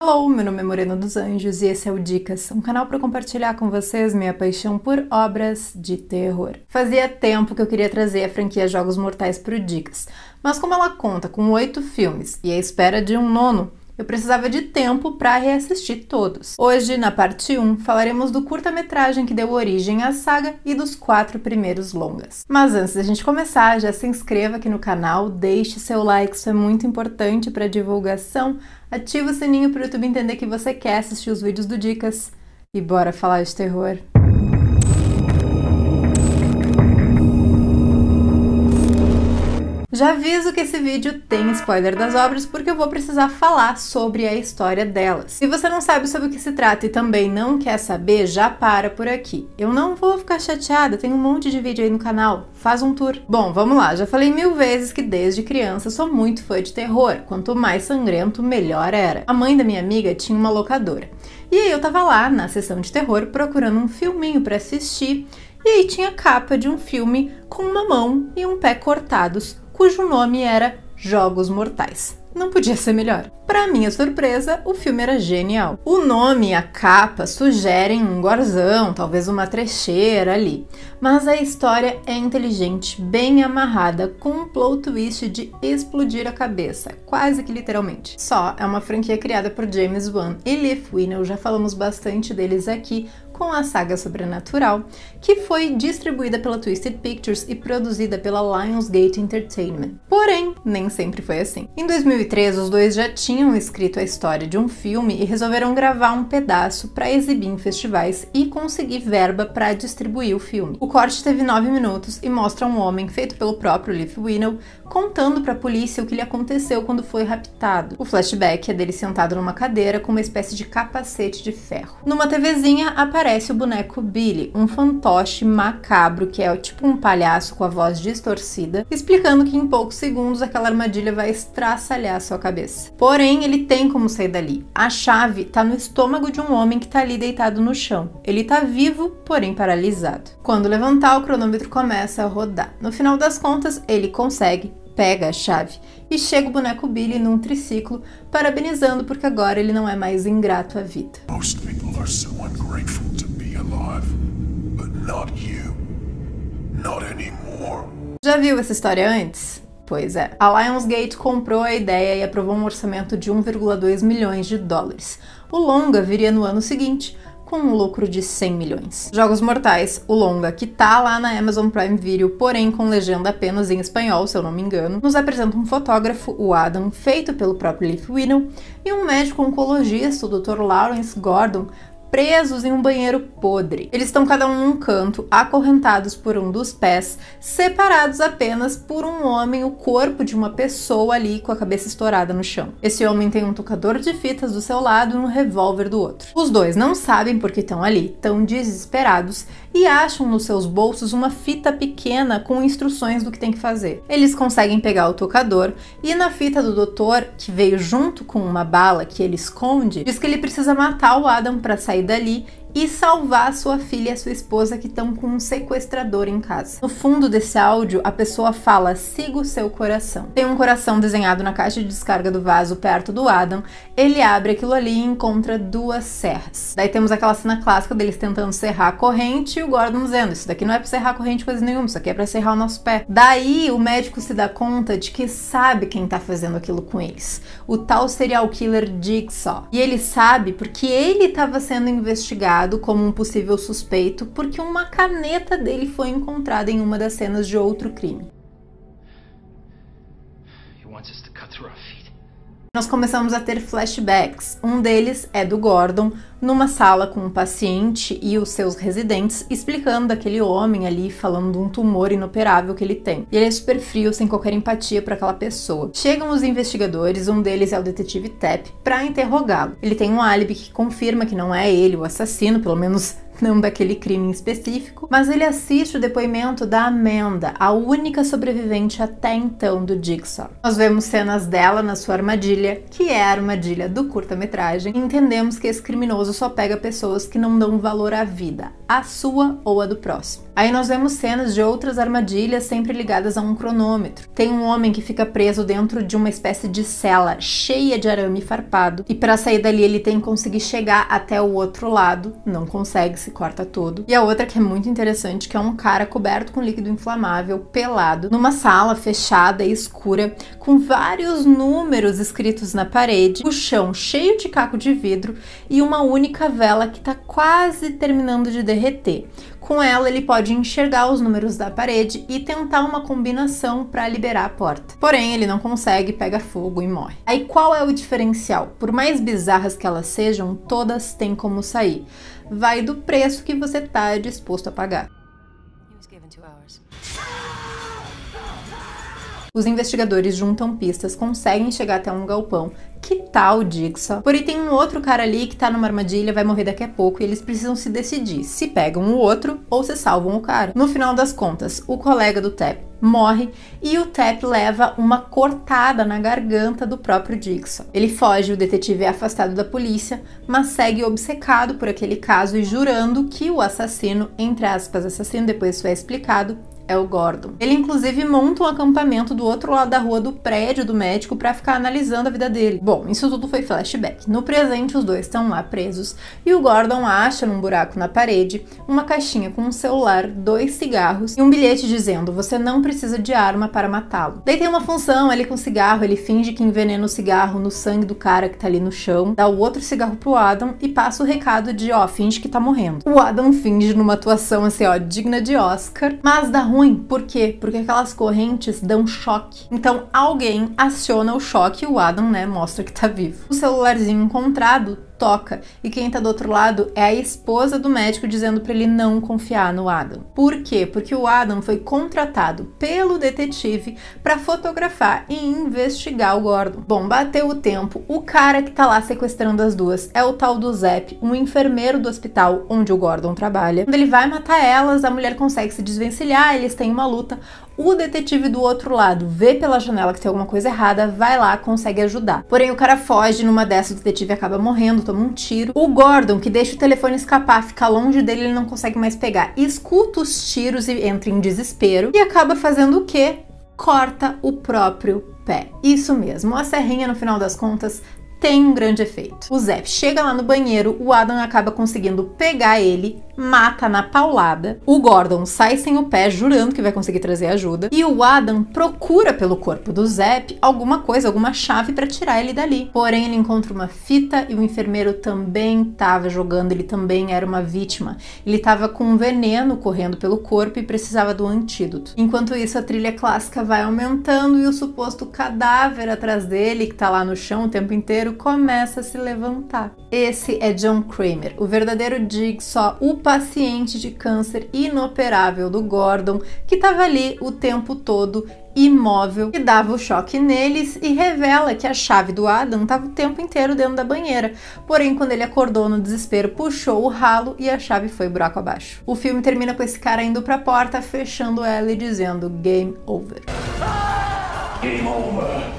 Hello, meu nome é Morena dos Anjos e esse é o Dicas, um canal para compartilhar com vocês minha paixão por obras de terror. Fazia tempo que eu queria trazer a franquia Jogos Mortais pro Dicas, mas como ela conta com 8 filmes e à espera de um nono, eu precisava de tempo para reassistir todos. Hoje, na parte 1, falaremos do curta-metragem que deu origem à saga e dos 4 primeiros longas. Mas antes da gente começar, já se inscreva aqui no canal, deixe seu like, isso é muito importante para a divulgação, ativa o sininho para o YouTube entender que você quer assistir os vídeos do Dicas e bora falar de terror. Já aviso que esse vídeo tem spoiler das obras porque eu vou precisar falar sobre a história delas. Se você não sabe sobre o que se trata e também não quer saber, já para por aqui. Eu não vou ficar chateada, tem um monte de vídeo aí no canal, faz um tour. Bom, vamos lá, já falei 1000 vezes que desde criança sou muito fã de terror, quanto mais sangrento, melhor era. A mãe da minha amiga tinha uma locadora, e aí eu tava lá na sessão de terror procurando um filminho pra assistir, e aí tinha a capa de um filme com uma mão e um pé cortados, cujo nome era Jogos Mortais. Não podia ser melhor. Para minha surpresa, o filme era genial. O nome e a capa sugerem um gorzão, talvez uma trecheira ali. Mas a história é inteligente, bem amarrada, com um plot twist de explodir a cabeça, quase que literalmente. Só é uma franquia criada por James Wan e Leigh Whannell, já falamos bastante deles aqui, com a saga Sobrenatural, que foi distribuída pela Twisted Pictures e produzida pela Lionsgate Entertainment. Porém, nem sempre foi assim. Em 2003, os dois já tinham escrito a história de um filme e resolveram gravar um pedaço para exibir em festivais e conseguir verba para distribuir o filme. O corte teve 9 minutos e mostra um homem, feito pelo próprio Leigh Whannell, contando para a polícia o que lhe aconteceu quando foi raptado. O flashback é dele sentado numa cadeira com uma espécie de capacete de ferro. Numa TVzinha aparece o boneco Billy, um fantoche macabro que é tipo um palhaço com a voz distorcida, explicando que em poucos segundos aquela armadilha vai estraçalhar sua cabeça. Porém, ele tem como sair dali. A chave tá no estômago de um homem que tá ali deitado no chão. Ele tá vivo, porém paralisado. Quando levantar, o cronômetro começa a rodar. No final das contas, ele consegue, pega a chave e chega o boneco Billy num triciclo, parabenizando porque agora ele não é mais ingrato à vida. Most people are so ungrateful to be alive, but not you. Not anymore. Já viu essa história antes? Pois é, a Lionsgate comprou a ideia e aprovou um orçamento de 1,2 milhões de dólares. O longa viria no ano seguinte, com um lucro de 100 milhões. Jogos Mortais, o longa, que tá lá na Amazon Prime Video, porém com legenda apenas em espanhol, se eu não me engano, nos apresenta um fotógrafo, o Adam, feito pelo próprio Leigh Whannell, e um médico oncologista, o Dr. Lawrence Gordon, presos em um banheiro podre. Eles estão cada um num canto, acorrentados por um dos pés, separados apenas por um homem, o corpo de uma pessoa ali com a cabeça estourada no chão. Esse homem tem um tocador de fitas do seu lado e um revólver do outro. Os dois não sabem por que estão ali, estão desesperados e acham nos seus bolsos uma fita pequena com instruções do que tem que fazer. Eles conseguem pegar o tocador e na fita do doutor, que veio junto com uma bala que ele esconde, diz que ele precisa matar o Adam para sair dali e salvar sua filha e a sua esposa que estão com um sequestrador em casa. No fundo desse áudio, a pessoa fala: siga o seu coração. Tem um coração desenhado na caixa de descarga do vaso perto do Adam. Ele abre aquilo ali e encontra 2 serras. Daí temos aquela cena clássica deles tentando serrar a corrente e o Gordon dizendo: isso daqui não é pra serrar a corrente coisa nenhuma, isso aqui é pra serrar o nosso pé. Daí o médico se dá conta de que sabe quem tá fazendo aquilo com eles. O tal serial killer Jigsaw. E ele sabe porque ele estava sendo investigado como um possível suspeito porque uma caneta dele foi encontrada em uma das cenas de outro crime. Nós começamos a ter flashbacks. Um deles é do Gordon numa sala com um paciente e os seus residentes explicando daquele homem ali, falando de um tumor inoperável que ele tem. E ele é super frio, sem qualquer empatia por aquela pessoa. Chegam os investigadores, um deles é o detetive Tapp, para interrogá-lo. Ele tem um álibi que confirma que não é ele o assassino, pelo menos não daquele crime em específico, mas ele assiste o depoimento da Amanda, a única sobrevivente até então do Jigsaw. Nós vemos cenas dela na sua armadilha, que é a armadilha do curta-metragem, e entendemos que esse criminoso só pega pessoas que não dão valor à vida. a sua ou a do próximo. Aí nós vemos cenas de outras armadilhas sempre ligadas a um cronômetro. Tem um homem que fica preso dentro de uma espécie de cela cheia de arame farpado e para sair dali ele tem que conseguir chegar até o outro lado, não consegue, se corta todo. E a outra que é muito interessante, que é um cara coberto com líquido inflamável, pelado, numa sala fechada e escura, com vários números escritos na parede, o chão cheio de caco de vidro e uma única vela que tá quase terminando de derreter. Com ela, ele pode enxergar os números da parede e tentar uma combinação para liberar a porta. Porém, ele não consegue, pega fogo e morre. Aí qual é o diferencial? Por mais bizarras que elas sejam, todas têm como sair. Vai do preço que você tá disposto a pagar. Os investigadores juntam pistas, conseguem chegar até um galpão. Que tal o Jigsaw? Porém tem um outro cara ali que tá numa armadilha, vai morrer daqui a pouco e eles precisam se decidir se pegam o outro ou se salvam o cara. No final das contas, o colega do Tap morre e o Tap leva uma cortada na garganta do próprio Jigsaw. Ele foge, o detetive é afastado da polícia, mas segue obcecado por aquele caso e jurando que o assassino, entre aspas assassino, depois isso é explicado, é o Gordon. Ele inclusive monta um acampamento do outro lado da rua do prédio do médico para ficar analisando a vida dele. Bom, isso tudo foi flashback. No presente, os dois estão lá presos e o Gordon acha num buraco na parede uma caixinha com um celular, 2 cigarros e um bilhete dizendo: você não precisa de arma para matá-lo. Daí tem uma função ali com o cigarro, ele finge que envenena o cigarro no sangue do cara que tá ali no chão, dá o outro cigarro pro Adam e passa o recado de, ó, finge que tá morrendo. O Adam finge numa atuação assim, ó, digna de Oscar, mas dá ruim. Por quê? Porque aquelas correntes dão choque. Então alguém aciona o choque e o Adam, né, mostra que tá vivo. O celularzinho encontrado toca e quem tá do outro lado é a esposa do médico dizendo pra ele não confiar no Adam. Por quê? Porque o Adam foi contratado pelo detetive pra fotografar e investigar o Gordon. Bom, bateu o tempo, o cara que tá lá sequestrando as duas é o tal do Zep, um enfermeiro do hospital onde o Gordon trabalha. Quando ele vai matar elas, a mulher consegue se desvencilhar, eles têm uma luta. O detetive do outro lado vê pela janela que tem alguma coisa errada, vai lá, consegue ajudar. Porém, o cara foge, numa dessas o detetive acaba morrendo, toma um tiro. O Gordon, que deixa o telefone escapar, fica longe dele, ele não consegue mais pegar. Escuta os tiros e entra em desespero. E acaba fazendo o quê? Corta o próprio pé. Isso mesmo, a serrinha, no final das contas, tem um grande efeito. O Zep chega lá no banheiro, o Adam acaba conseguindo pegar ele, mata na paulada. O Gordon sai sem o pé, jurando que vai conseguir trazer ajuda. E o Adam procura pelo corpo do Zep alguma coisa, alguma chave para tirar ele dali. Porém, ele encontra uma fita e o enfermeiro também estava jogando, ele também era uma vítima. Ele estava com um veneno correndo pelo corpo e precisava do antídoto. Enquanto isso, a trilha clássica vai aumentando e o suposto cadáver atrás dele, que tá lá no chão o tempo inteiro, começa a se levantar. Esse é John Kramer, o verdadeiro Jigsaw, o paciente de câncer inoperável do Gordon, que estava ali o tempo todo imóvel, e dava o choque neles e revela que a chave do Adam estava o tempo inteiro dentro da banheira. Porém, quando ele acordou no desespero, puxou o ralo e a chave foi buraco abaixo. O filme termina com esse cara indo pra porta, fechando ela e dizendo Game over. Game over.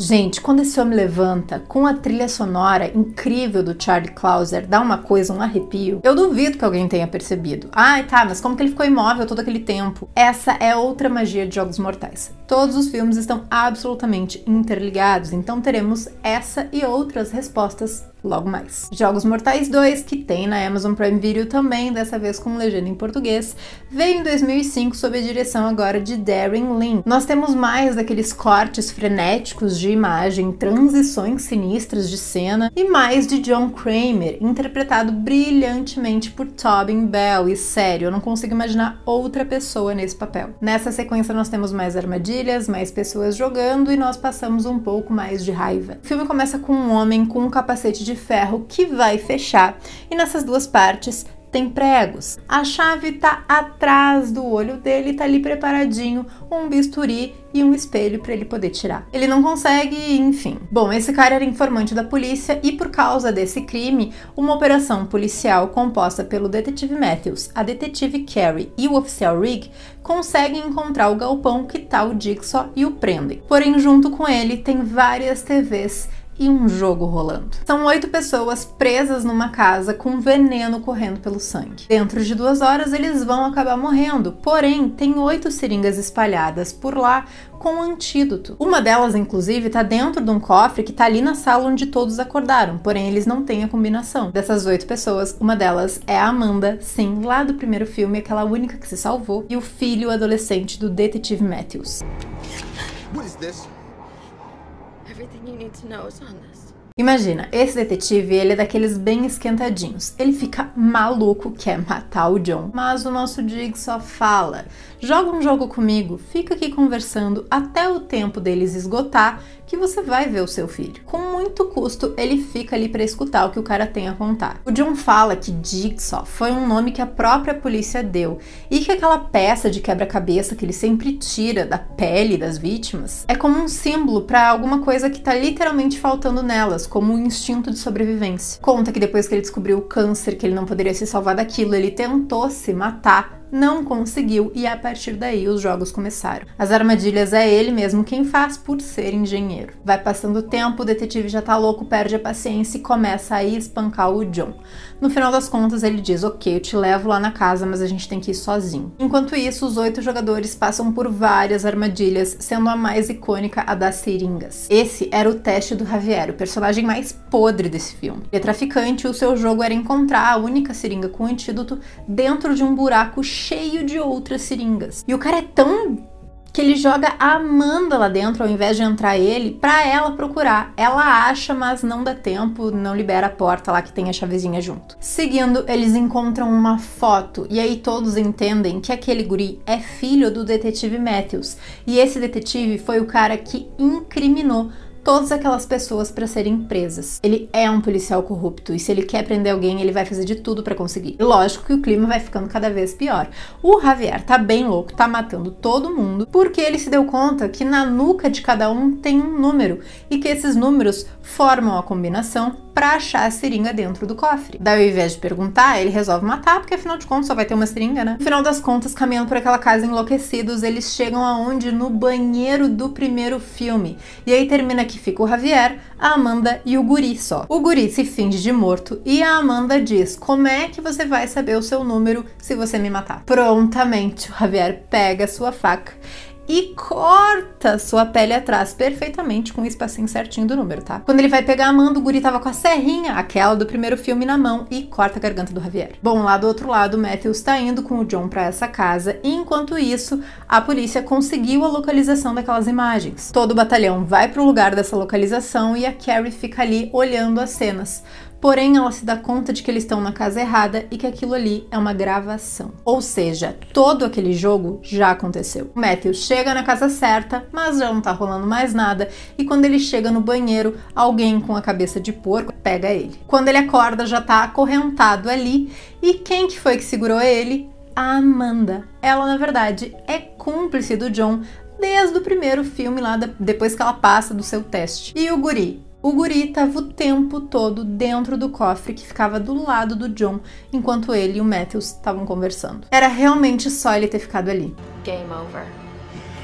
Gente, quando esse homem levanta, com a trilha sonora incrível do Charlie Clouser, dá uma coisa, um arrepio. Eu duvido que alguém tenha percebido. Ai, tá, mas como que ele ficou imóvel todo aquele tempo? Essa é outra magia de Jogos Mortais. Todos os filmes estão absolutamente interligados, então teremos essa e outras respostas logo mais. Jogos Mortais 2, que tem na Amazon Prime Video também, dessa vez com legenda em português, veio em 2005 sob a direção agora de Darren Lin. Nós temos mais daqueles cortes frenéticos de imagem, transições sinistras de cena e mais de John Kramer, interpretado brilhantemente por Tobin Bell. E sério, eu não consigo imaginar outra pessoa nesse papel. Nessa sequência nós temos mais armadilhas, mais pessoas jogando e nós passamos um pouco mais de raiva. O filme começa com um homem com um capacete de ferro que vai fechar e nessas duas partes tem pregos. A chave tá atrás do olho dele, tá ali preparadinho, um bisturi e um espelho para ele poder tirar. Ele não consegue, enfim. Bom, esse cara era informante da polícia e por causa desse crime, uma operação policial composta pelo detetive Matthews, a detetive Carrie e o oficial Rigg conseguem encontrar o galpão que tá o Jigsaw e o prendem. Porém, junto com ele tem várias TVs e um jogo rolando. São 8 pessoas presas numa casa com veneno correndo pelo sangue. Dentro de 2 horas eles vão acabar morrendo, porém tem 8 seringas espalhadas por lá com antídoto. Uma delas, inclusive, tá dentro de um cofre que tá ali na sala onde todos acordaram, porém eles não têm a combinação. Dessas 8 pessoas, uma delas é a Amanda, sim, lá do primeiro filme, aquela única que se salvou, e o filho adolescente do detetive Matthews. What is this? Everything you need to know is on this. Imagina, esse detetive, ele é daqueles bem esquentadinhos. Ele fica maluco, quer matar o John. Mas o nosso Jigsaw fala: joga um jogo comigo, fica aqui conversando até o tempo deles esgotar, que você vai ver o seu filho. Com muito custo, ele fica ali para escutar o que o cara tem a contar. O John fala que Jigsaw foi um nome que a própria polícia deu e que aquela peça de quebra-cabeça que ele sempre tira da pele das vítimas é como um símbolo para alguma coisa que tá literalmente faltando nelas, como um instinto de sobrevivência. Conta que depois que ele descobriu o câncer, que ele não poderia se salvar daquilo, ele tentou se matar, não conseguiu e a partir daí os jogos começaram. As armadilhas é ele mesmo quem faz por ser engenheiro. Vai passando o tempo, o detetive já tá louco, perde a paciência e começa a espancar o John. No final das contas ele diz: ok, eu te levo lá na casa, mas a gente tem que ir sozinho. Enquanto isso, os 8 jogadores passam por várias armadilhas, sendo a mais icônica a das seringas. Esse era o teste do Javier, o personagem mais podre desse filme. Ele é traficante e o seu jogo era encontrar a única seringa com antídoto dentro de um buraco cheio de outras seringas. E o cara é tão que ele joga a Amanda lá dentro ao invés de entrar ele pra ela procurar. Ela acha, mas não dá tempo, não libera a porta lá que tem a chavezinha junto. Seguindo, eles encontram uma foto e aí todos entendem que aquele guri é filho do detetive Matthews. E esse detetive foi o cara que incriminou todas aquelas pessoas para serem presas. Ele é um policial corrupto e se ele quer prender alguém, ele vai fazer de tudo para conseguir. E lógico que o clima vai ficando cada vez pior. O Javier tá bem louco, tá matando todo mundo, porque ele se deu conta que na nuca de cada um tem um número e que esses números formam a combinação para achar a seringa dentro do cofre. Daí, ao invés de perguntar, ele resolve matar, porque afinal de contas só vai ter uma seringa, né? No final das contas, caminhando por aquela casa enlouquecidos, eles chegam aonde? No banheiro do primeiro filme. E aí termina que fica o Javier, a Amanda e o guri só. O guri se finge de morto e a Amanda diz: como é que você vai saber o seu número se você me matar? Prontamente, o Javier pega a sua faca e corta sua pele atrás perfeitamente com o espacinho certinho do número, tá? Quando ele vai pegar a Amanda, o guri tava com a serrinha, aquela do primeiro filme, na mão e corta a garganta do Javier. Bom, lá do outro lado, o Matthews tá indo com o John pra essa casa e enquanto isso, a polícia conseguiu a localização daquelas imagens. Todo o batalhão vai pro lugar dessa localização e a Carrie fica ali olhando as cenas. Porém, ela se dá conta de que eles estão na casa errada e que aquilo ali é uma gravação. Ou seja, todo aquele jogo já aconteceu. O Matthews chega na casa certa, mas já não tá rolando mais nada, e quando ele chega no banheiro, alguém com a cabeça de porco pega ele. Quando ele acorda, já tá acorrentado ali, e quem que foi que segurou ele? A Amanda. Ela, na verdade, é cúmplice do John desde o primeiro filme lá, depois que ela passa do seu teste. E o guri? O guri estava o tempo todo dentro do cofre que ficava do lado do John, enquanto ele e o Matthews estavam conversando. Era realmente só ele ter ficado ali. Game over.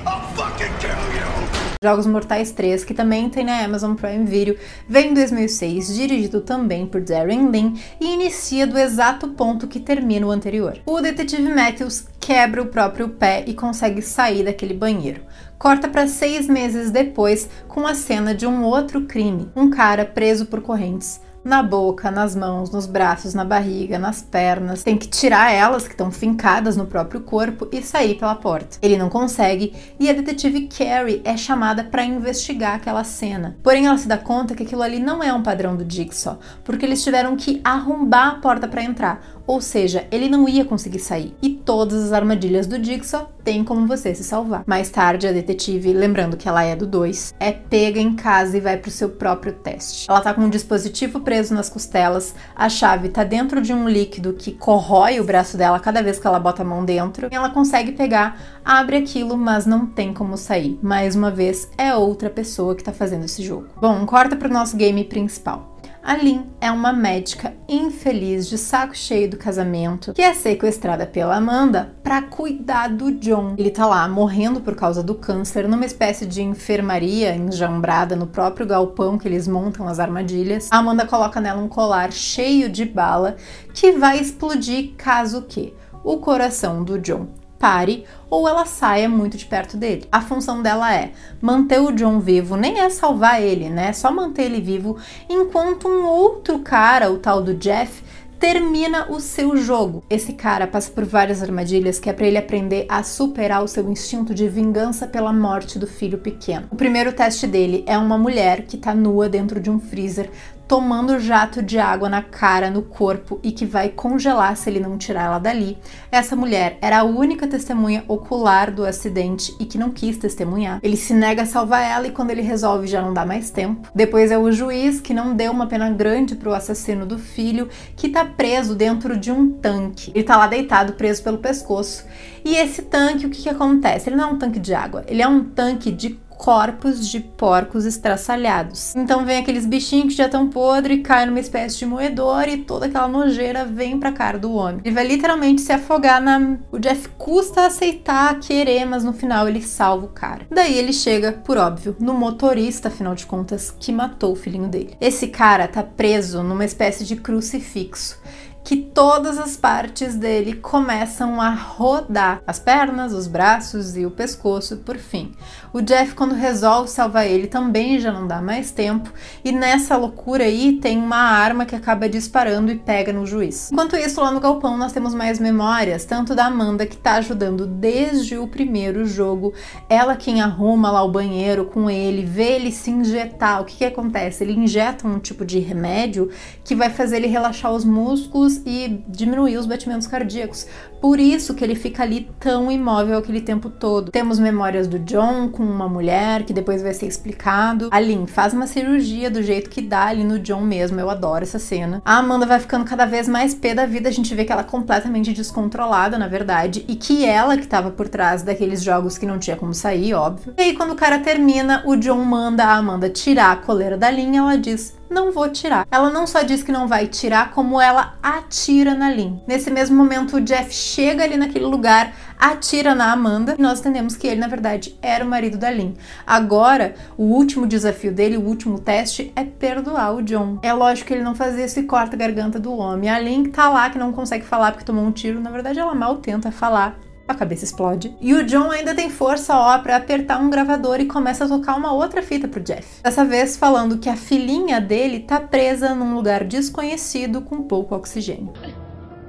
I'll fucking kill you! Jogos Mortais 3, que também tem na Amazon Prime Video, vem em 2006, dirigido também por Darren Lin e inicia do exato ponto que termina o anterior. O detetive Matthews quebra o próprio pé e consegue sair daquele banheiro. Corta para 6 meses depois com a cena de um outro crime, um cara preso por correntes. Na boca, nas mãos, nos braços, na barriga, nas pernas. Tem que tirar elas que estão fincadas no próprio corpo e sair pela porta. Ele não consegue e a detetive Carrie é chamada para investigar aquela cena. Porém, ela se dá conta que aquilo ali não é um padrão do Jigsaw, porque eles tiveram que arrombar a porta para entrar. Ou seja, ele não ia conseguir sair. E todas as armadilhas do Jigsaw tem como você se salvar. Mais tarde, a detetive, lembrando que ela é do 2, é pega em casa e vai pro seu próprio teste. Ela tá com um dispositivo preso nas costelas, a chave tá dentro de um líquido que corrói o braço dela cada vez que ela bota a mão dentro. E ela consegue pegar, abre aquilo, mas não tem como sair. Mais uma vez, é outra pessoa que tá fazendo esse jogo. Bom, corta pro nosso game principal. A Lynn é uma médica infeliz de saco cheio do casamento que é sequestrada pela Amanda para cuidar do John. Ele tá lá morrendo por causa do câncer numa espécie de enfermaria enjambrada no próprio galpão que eles montam as armadilhas. A Amanda coloca nela um colar cheio de bala que vai explodir caso que o coração do John pare ou ela saia muito de perto dele. A função dela é manter o John vivo, nem é salvar ele, né? É só manter ele vivo, enquanto um outro cara, o tal do Jeff, termina o seu jogo. Esse cara passa por várias armadilhas que é pra ele aprender a superar o seu instinto de vingança pela morte do filho pequeno. O primeiro teste dele é uma mulher que tá nua dentro de um freezer, tomando jato de água na cara, no corpo e que vai congelar se ele não tirar ela dali. Essa mulher era a única testemunha ocular do acidente e que não quis testemunhar. Ele se nega a salvar ela e quando ele resolve já não dá mais tempo. Depois é o juiz que não deu uma pena grande pro assassino do filho, que tá preso dentro de um tanque. Ele tá lá deitado, preso pelo pescoço. E esse tanque, o que acontece? Ele não é um tanque de água, ele é um tanque de corpos de porcos estraçalhados. Então vem aqueles bichinhos que já estão podres, cai numa espécie de moedor e toda aquela nojeira vem pra cara do homem. Ele vai literalmente se afogar na... O Jeff custa aceitar, querer, mas no final ele salva o cara. Daí ele chega, por óbvio, no motorista, afinal de contas, que matou o filhinho dele. Esse cara tá preso numa espécie de crucifixo, que todas as partes dele começam a rodar. As pernas, os braços e o pescoço, por fim. O Jeff, quando resolve salvar ele, também já não dá mais tempo, e nessa loucura aí tem uma arma que acaba disparando e pega no juiz. Enquanto isso, lá no galpão nós temos mais memórias, tanto da Amanda, que tá ajudando desde o primeiro jogo, ela quem arruma lá o banheiro com ele, vê ele se injetar. O que acontece? Ele injeta um tipo de remédio que vai fazer ele relaxar os músculos e diminuir os batimentos cardíacos. Por isso que ele fica ali tão imóvel aquele tempo todo. Temos memórias do John com uma mulher, que depois vai ser explicado. A Lynn faz uma cirurgia do jeito que dá ali no John mesmo, eu adoro essa cena. A Amanda vai ficando cada vez mais pé da vida, a gente vê que ela é completamente descontrolada, na verdade, e que ela que tava por trás daqueles jogos que não tinha como sair, óbvio. E aí quando o cara termina, o John manda a Amanda tirar a coleira da Lynn, ela diz: não vou tirar. Ela não só diz que não vai tirar, como ela atira na Lynn. Nesse mesmo momento, o Jeff chega ali naquele lugar, atira na Amanda, e nós entendemos que ele, na verdade, era o marido da Lynn. Agora, o último desafio dele, o último teste, é perdoar o John. É lógico que ele não faz isso e corta a garganta do homem. A Lynn tá lá, que não consegue falar porque tomou um tiro. Na verdade, ela mal tenta falar. A cabeça explode. E o John ainda tem força, ó, pra apertar um gravador e começa a tocar uma outra fita pro Jeff. Dessa vez falando que a filhinha dele tá presa num lugar desconhecido com pouco oxigênio.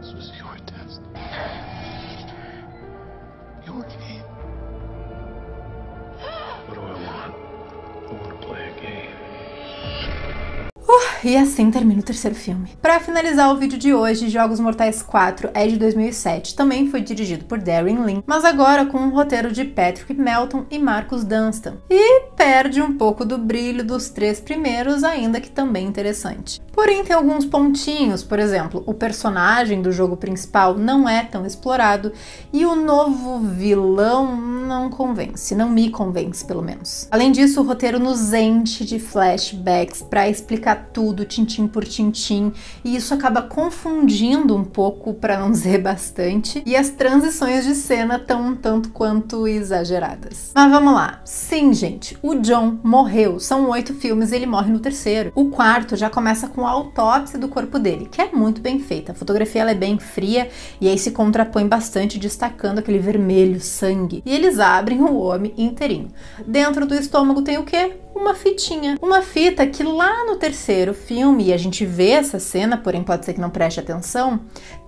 This was your test. Your game. What do I want? I want to play a game. E assim termina o terceiro filme. Pra finalizar o vídeo de hoje, Jogos Mortais 4 é de 2007, também foi dirigido por Darren Lynn, mas agora com um roteiro de Patrick Melton e Marcus Dunstan. E perde um pouco do brilho dos três primeiros, ainda que também interessante. Porém tem alguns pontinhos, por exemplo, o personagem do jogo principal não é tão explorado e o novo vilão não convence, não me convence pelo menos. Além disso, o roteiro nos enche de flashbacks pra explicar tudo, tintim por tintim, e isso acaba confundindo um pouco, pra não dizer bastante, e as transições de cena estão um tanto quanto exageradas. Mas vamos lá. Sim, gente, o John morreu. São 8 filmes e ele morre no terceiro. O quarto já começa com a autópsia do corpo dele, que é muito bem feita. A fotografia ela é bem fria e aí se contrapõe bastante, destacando aquele vermelho sangue. E eles abrem o homem inteirinho. Dentro do estômago tem o quê? Uma fitinha. Uma fita que lá no terceiro filme, e a gente vê essa cena, porém pode ser que não preste atenção,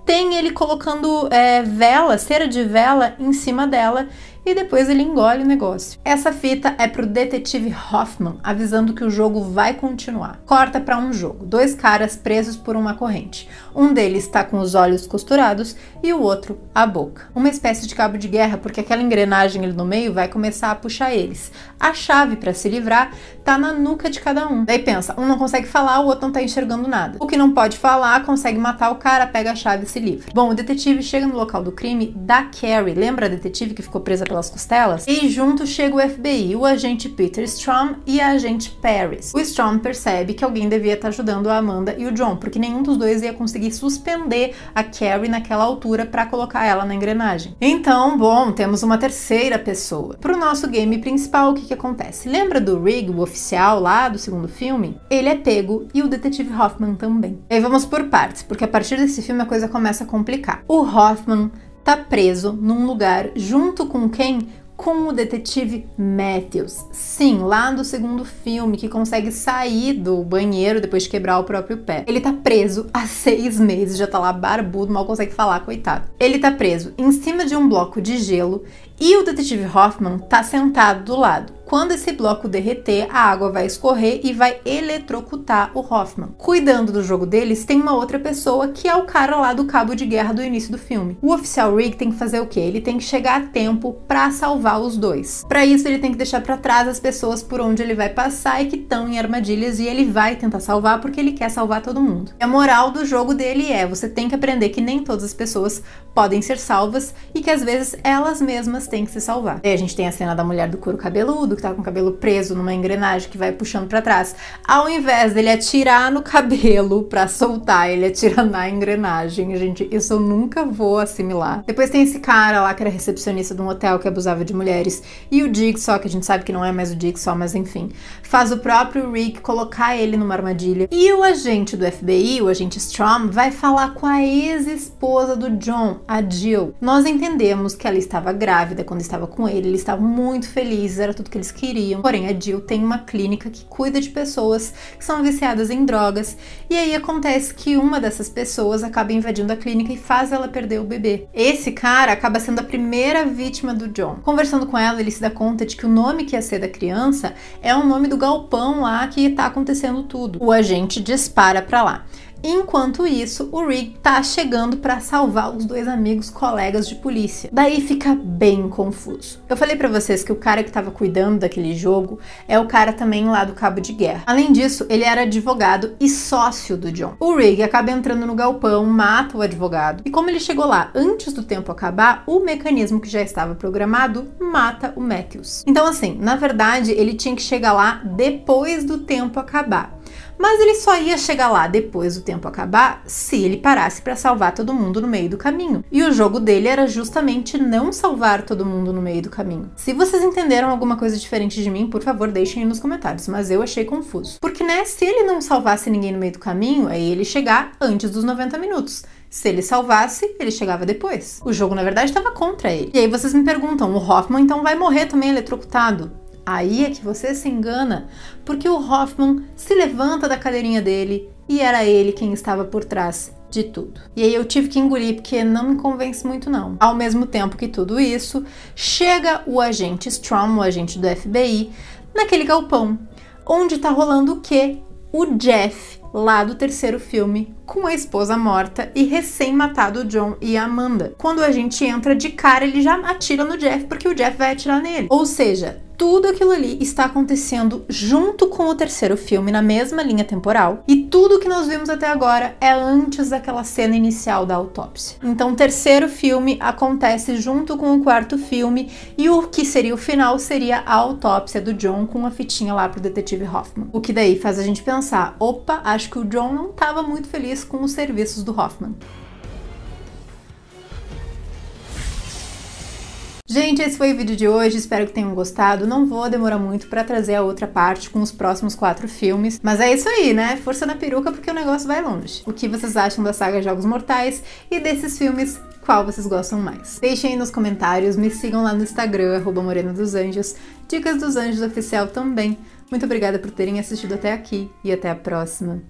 tem ele colocando vela, cera de vela em cima dela e depois ele engole o negócio. Essa fita é pro detetive Hoffman, avisando que o jogo vai continuar. Corta pra um jogo, 2 caras presos por uma corrente. Um deles tá com os olhos costurados e o outro a boca. Uma espécie de cabo de guerra, porque aquela engrenagem ali no meio vai começar a puxar eles. A chave pra se livrar tá na nuca de cada um. Daí pensa, um não consegue falar, o outro não tá enxergando nada. O que não pode falar consegue matar o cara, pega a chave e se livra. Bom, o detetive chega no local do crime da Carrie. Lembra a detetive que ficou presa pela pelas costelas, e junto chega o FBI, o agente Peter Strahm e a agente Paris. O Strahm percebe que alguém devia estar ajudando a Amanda e o John, porque nenhum dos dois ia conseguir suspender a Carrie naquela altura para colocar ela na engrenagem. Então, bom, temos uma terceira pessoa. Pro nosso game principal, o que acontece? Lembra do Rigg, o oficial lá do segundo filme? Ele é pego e o detetive Hoffman também. E aí vamos por partes, porque a partir desse filme a coisa começa a complicar. O Hoffman tá preso num lugar junto com quem? Com o detetive Matthews. Sim, lá do segundo filme, que consegue sair do banheiro depois de quebrar o próprio pé. Ele tá preso há 6 meses, já tá lá barbudo, mal consegue falar, coitado. Ele tá preso em cima de um bloco de gelo e o detetive Hoffman tá sentado do lado. Quando esse bloco derreter, a água vai escorrer e vai eletrocutar o Hoffman. Cuidando do jogo deles, tem uma outra pessoa que é o cara lá do cabo de guerra do início do filme. O oficial Rigg tem que fazer o quê? Ele tem que chegar a tempo pra salvar os dois. Pra isso, ele tem que deixar pra trás as pessoas por onde ele vai passar e que estão em armadilhas, e ele vai tentar salvar porque ele quer salvar todo mundo. A moral do jogo dele é: você tem que aprender que nem todas as pessoas podem ser salvas e que às vezes elas mesmas têm que se salvar. E a gente tem a cena da mulher do couro cabeludo, que tá com o cabelo preso numa engrenagem que vai puxando pra trás. Ao invés dele atirar no cabelo pra soltar, ele atira na engrenagem. Gente, isso eu nunca vou assimilar. Depois tem esse cara lá que era recepcionista de um hotel que abusava de mulheres. E o Jigsaw, que a gente sabe que não é mais o Jigsaw, mas enfim, faz o próprio Rigg colocar ele numa armadilha. E o agente do FBI, o agente Strahm, vai falar com a ex-esposa do John, a Jill. Nós entendemos que ela estava grávida quando estava com ele, eles estavam muito felizes, era tudo que eles queriam. Porém, a Jill tem uma clínica que cuida de pessoas que são viciadas em drogas, e aí acontece que uma dessas pessoas acaba invadindo a clínica e faz ela perder o bebê. Esse cara acaba sendo a primeira vítima do John. Conversando com ela, ele se dá conta de que o nome que ia ser da criança é o nome do galpão lá que tá acontecendo tudo. O agente dispara pra lá. Enquanto isso, o Rigg tá chegando pra salvar os dois amigos colegas de polícia. Daí fica bem confuso. Eu falei pra vocês que o cara que tava cuidando daquele jogo é o cara também lá do cabo de guerra. Além disso, ele era advogado e sócio do John. O Rigg acaba entrando no galpão, mata o advogado, e como ele chegou lá antes do tempo acabar, o mecanismo que já estava programado mata o Matthews. Então assim, na verdade, ele tinha que chegar lá depois do tempo acabar. Mas ele só ia chegar lá depois do tempo acabar se ele parasse para salvar todo mundo no meio do caminho. E o jogo dele era justamente não salvar todo mundo no meio do caminho. Se vocês entenderam alguma coisa diferente de mim, por favor, deixem aí nos comentários, mas eu achei confuso. Porque, né, se ele não salvasse ninguém no meio do caminho, aí ele ia chegar antes dos 90 minutos. Se ele salvasse, ele chegava depois. O jogo, na verdade, estava contra ele. E aí vocês me perguntam, o Hoffman então vai morrer também eletrocutado? Aí é que você se engana, porque o Hoffman se levanta da cadeirinha dele e era ele quem estava por trás de tudo. E aí eu tive que engolir porque não me convence muito não. Ao mesmo tempo que tudo isso, chega o agente Strahm, o agente do FBI, naquele galpão, onde tá rolando o quê? O Jeff, lá do terceiro filme, com a esposa morta e recém-matado o John e a Amanda. Quando a gente entra de cara, ele já atira no Jeff, porque o Jeff vai atirar nele. Ou seja, tudo aquilo ali está acontecendo junto com o terceiro filme, na mesma linha temporal, e tudo que nós vimos até agora é antes daquela cena inicial da autópsia. Então o terceiro filme acontece junto com o quarto filme, e o que seria o final seria a autópsia do John com a fitinha lá pro detetive Hoffman. O que daí faz a gente pensar, opa, acho que o John não estava muito feliz com os serviços do Hoffman. Gente, esse foi o vídeo de hoje, espero que tenham gostado. Não vou demorar muito pra trazer a outra parte com os próximos 4 filmes, mas é isso aí, né? Força na peruca porque o negócio vai longe. O que vocês acham da saga Jogos Mortais e desses filmes, qual vocês gostam mais? Deixem aí nos comentários, me sigam lá no Instagram, @morena_dos_anjos, Dicas dos Anjos Oficial também. Muito obrigada por terem assistido até aqui e até a próxima.